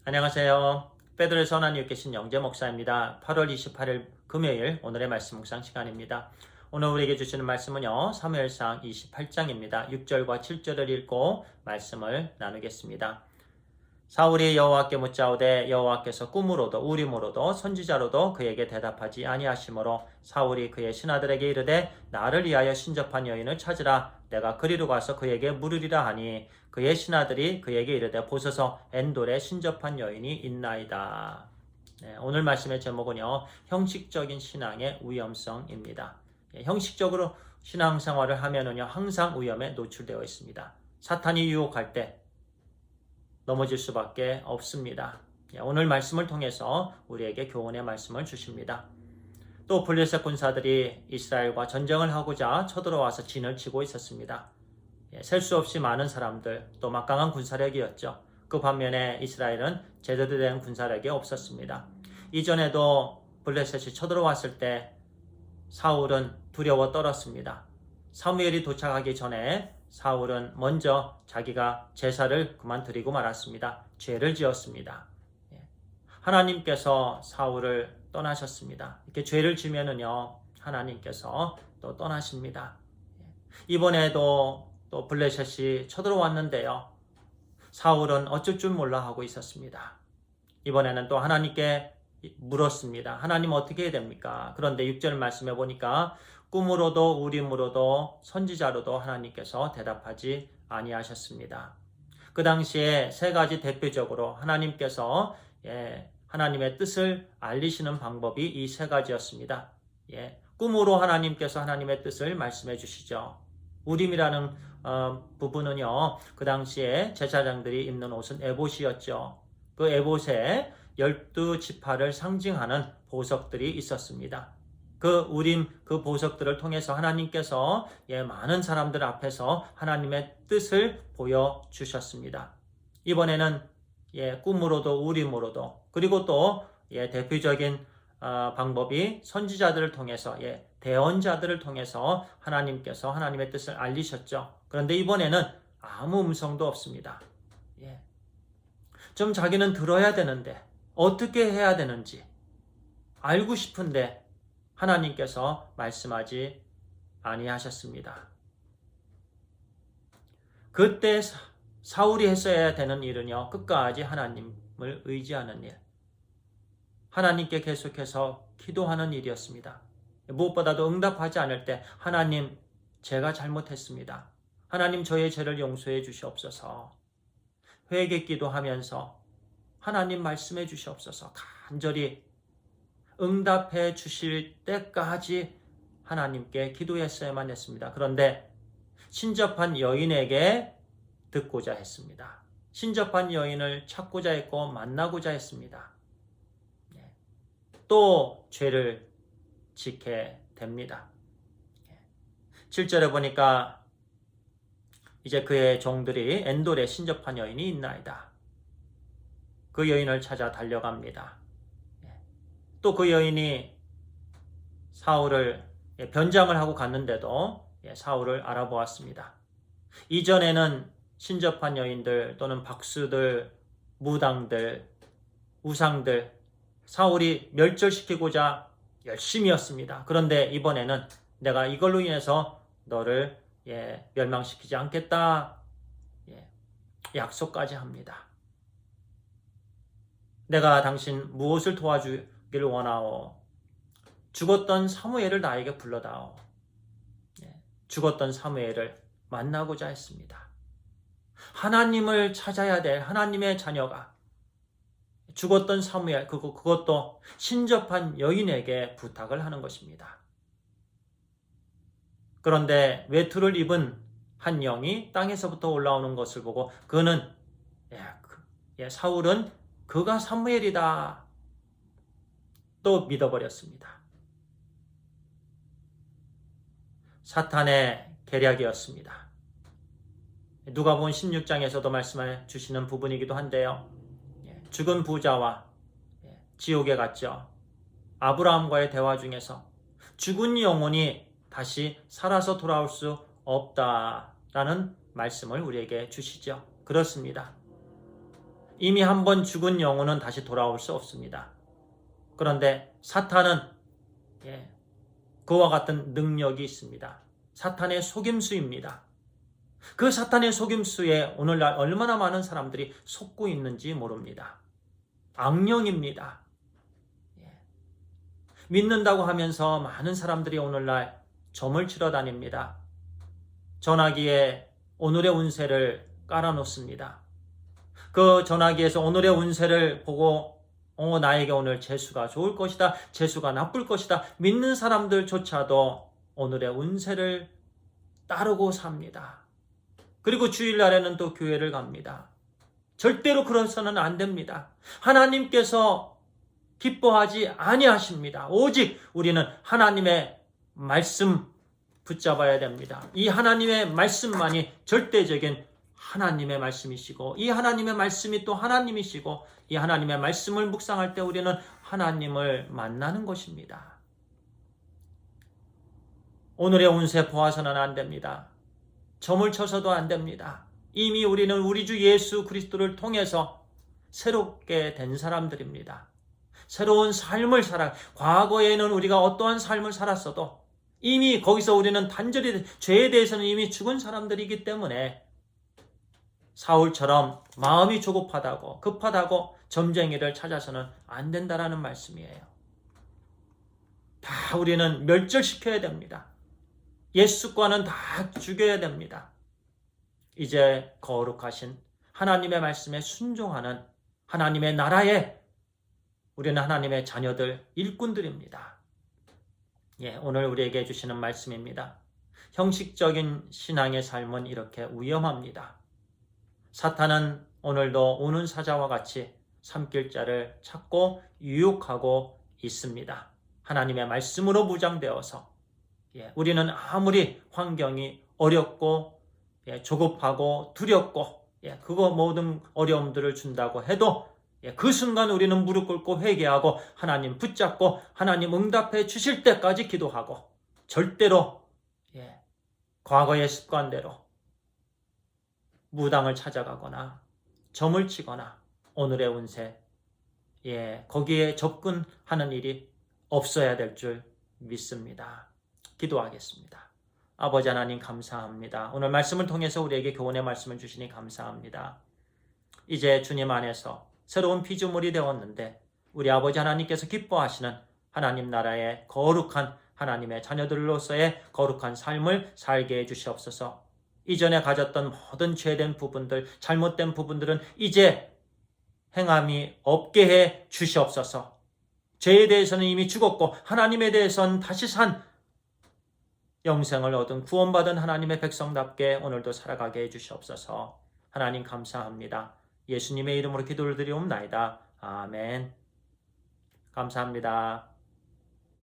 안녕하세요. 베드로의 선한 이웃 계신 영재 목사입니다. 8월 28일 금요일 오늘의 말씀 묵상 시간입니다. 오늘 우리에게 주시는 말씀은요. 사무엘상 28장입니다. 6절과 7절을 읽고 말씀을 나누겠습니다. 사울이 여호와께 묻자오되 여호와께서 꿈으로도 우림으로도 선지자로도 그에게 대답하지 아니하시므로 사울이 그의 신하들에게 이르되 나를 위하여 신접한 여인을 찾으라 내가 그리로 가서 그에게 물으리라 하니 그의 신하들이 그에게 이르되 보소서 엔돌에 신접한 여인이 있나이다. 오늘 말씀의 제목은요. 형식적인 신앙의 위험성입니다. 형식적으로 신앙생활을 하면은요 항상 위험에 노출되어 있습니다. 사탄이 유혹할 때 넘어질 수밖에 없습니다. 오늘 말씀을 통해서 우리에게 교훈의 말씀을 주십니다. 또 블레셋 군사들이 이스라엘과 전쟁을 하고자 쳐들어와서 진을 치고 있었습니다. 셀 수 없이 많은 사람들, 또 막강한 군사력이었죠. 그 반면에 이스라엘은 제대로 된 군사력이 없었습니다. 이전에도 블레셋이 쳐들어왔을 때 사울은 두려워 떨었습니다. 사무엘이 도착하기 전에 사울은 먼저 자기가 제사를 그만두리고 말았습니다. 죄를 지었습니다. 하나님께서 사울을 떠나셨습니다. 이렇게 죄를 지면은요, 하나님께서 또 떠나십니다. 이번에도 또 블레셋이 쳐들어왔는데요, 사울은 어쩔 줄 몰라 하고 있었습니다. 이번에는 또 하나님께 물었습니다. 하나님 어떻게 해야 됩니까? 그런데 6절 말씀해 보니까 꿈으로도 우림으로도 선지자로도 하나님께서 대답하지 아니하셨습니다. 그 당시에 세 가지 대표적으로 하나님께서 하나님의 뜻을 알리시는 방법이 이 세 가지였습니다. 꿈으로 하나님께서 하나님의 뜻을 말씀해 주시죠. 우림이라는 부분은요. 그 당시에 제사장들이 입는 옷은 에봇이었죠. 그 에봇에 12지파를 상징하는 보석들이 있었습니다. 그 우림, 그 보석들을 통해서 하나님께서 많은 사람들 앞에서 하나님의 뜻을 보여주셨습니다. 이번에는 꿈으로도 우림으로도 그리고 또 대표적인 방법이 선지자들을 통해서 대언자들을 통해서 하나님께서 하나님의 뜻을 알리셨죠. 그런데 이번에는 아무 음성도 없습니다. 좀 자기는 들어야 되는데 어떻게 해야 되는지 알고 싶은데 하나님께서 말씀하지 아니하셨습니다. 그때 사울이 했어야 되는 일은요. 끝까지 하나님을 의지하는 일. 하나님께 계속해서 기도하는 일이었습니다. 무엇보다도 응답하지 않을 때 하나님 제가 잘못했습니다. 하나님 저의 죄를 용서해 주시옵소서. 회개 기도하면서 하나님 말씀해 주시옵소서. 간절히 응답해 주실 때까지 하나님께 기도했어야만 했습니다. 그런데 신접한 여인에게 듣고자 했습니다. 신접한 여인을 찾고자 했고 만나고자 했습니다. 또 죄를 짓게 됩니다. 7절에 보니까 이제 그의 종들이 엔돌에 신접한 여인이 있나이다. 그 여인을 찾아 달려갑니다. 또 그 여인이 사울을 변장을 하고 갔는데도 사울을 알아보았습니다. 이전에는 신접한 여인들 또는 박수들, 무당들, 우상들 사울이 멸절시키고자 열심히 했습니다. 그런데 이번에는 내가 이걸로 인해서 너를 멸망시키지 않겠다 약속까지 합니다. 내가 당신 무엇을 도와주기를 원하오? 죽었던 사무엘을 나에게 불러다오. 죽었던 사무엘을 만나고자 했습니다. 하나님을 찾아야 될 하나님의 자녀가 죽었던 사무엘, 그것도 신접한 여인에게 부탁을 하는 것입니다. 그런데 외투를 입은 한 영이 땅에서부터 올라오는 것을 보고 그는 사울은 그가 사무엘이다. 또 믿어버렸습니다. 사탄의 계략이었습니다. 누가복음 16장에서도 말씀해 주시는 부분이기도 한데요. 죽은 부자와 지옥에 갔죠. 아브라함과의 대화 중에서 죽은 영혼이 다시 살아서 돌아올 수 없다라는 말씀을 우리에게 주시죠. 그렇습니다. 이미 한번 죽은 영혼은 다시 돌아올 수 없습니다. 그런데 사탄은 그와 같은 능력이 있습니다. 사탄의 속임수입니다. 그 사탄의 속임수에 오늘날 얼마나 많은 사람들이 속고 있는지 모릅니다. 악령입니다. 믿는다고 하면서 많은 사람들이 오늘날 점을 치러 다닙니다. 전화기에 오늘의 운세를 깔아놓습니다. 그 전화기에서 오늘의 운세를 보고 나에게 오늘 재수가 좋을 것이다, 재수가 나쁠 것이다, 믿는 사람들조차도 오늘의 운세를 따르고 삽니다. 그리고 주일날에는 또 교회를 갑니다. 절대로 그래서는 안 됩니다. 하나님께서 기뻐하지 아니하십니다. 오직 우리는 하나님의 말씀 붙잡아야 됩니다. 이 하나님의 말씀만이 절대적인 하나님의 말씀이시고, 이 하나님의 말씀이 또 하나님이시고, 이 하나님의 말씀을 묵상할 때 우리는 하나님을 만나는 것입니다. 오늘의 운세 보아서는 안 됩니다. 점을 쳐서도 안 됩니다. 이미 우리는 우리 주 예수 그리스도를 통해서 새롭게 된 사람들입니다. 새로운 삶을 과거에는 우리가 어떠한 삶을 살았어도 이미 거기서 우리는 단절이 죄에 대해서는 이미 죽은 사람들이기 때문에 사울처럼 마음이 조급하다고 급하다고 점쟁이를 찾아서는 안 된다라는 말씀이에요. 다 우리는 멸절시켜야 됩니다. 옛 습관은 다 죽여야 됩니다. 이제 거룩하신 하나님의 말씀에 순종하는 하나님의 나라에 우리는 하나님의 자녀들, 일꾼들입니다. 오늘 우리에게 주시는 말씀입니다. 형식적인 신앙의 삶은 이렇게 위험합니다. 사탄은 오늘도 오는 사자와 같이 삼킬 자를 찾고 유혹하고 있습니다. 하나님의 말씀으로 무장되어서 우리는 아무리 환경이 어렵고 조급하고 두렵고 그거 모든 어려움들을 준다고 해도 그 순간 우리는 무릎 꿇고 회개하고 하나님 붙잡고 하나님 응답해 주실 때까지 기도하고 절대로 과거의 습관대로 무당을 찾아가거나 점을 치거나 오늘의 운세 거기에 접근하는 일이 없어야 될 줄 믿습니다. 기도하겠습니다. 아버지 하나님 감사합니다. 오늘 말씀을 통해서 우리에게 교훈의 말씀을 주시니 감사합니다. 이제 주님 안에서 새로운 피조물이 되었는데 우리 아버지 하나님께서 기뻐하시는 하나님 나라의 거룩한 하나님의 자녀들로서의 거룩한 삶을 살게 해주시옵소서. 이전에 가졌던 모든 죄된 부분들, 잘못된 부분들은 이제 행함이 없게 해 주시옵소서. 죄에 대해서는 이미 죽었고 하나님에 대해서는 다시 산 영생을 얻은 구원받은 하나님의 백성답게 오늘도 살아가게 해주시옵소서. 하나님 감사합니다. 예수님의 이름으로 기도를 드리옵나이다. 아멘. 감사합니다.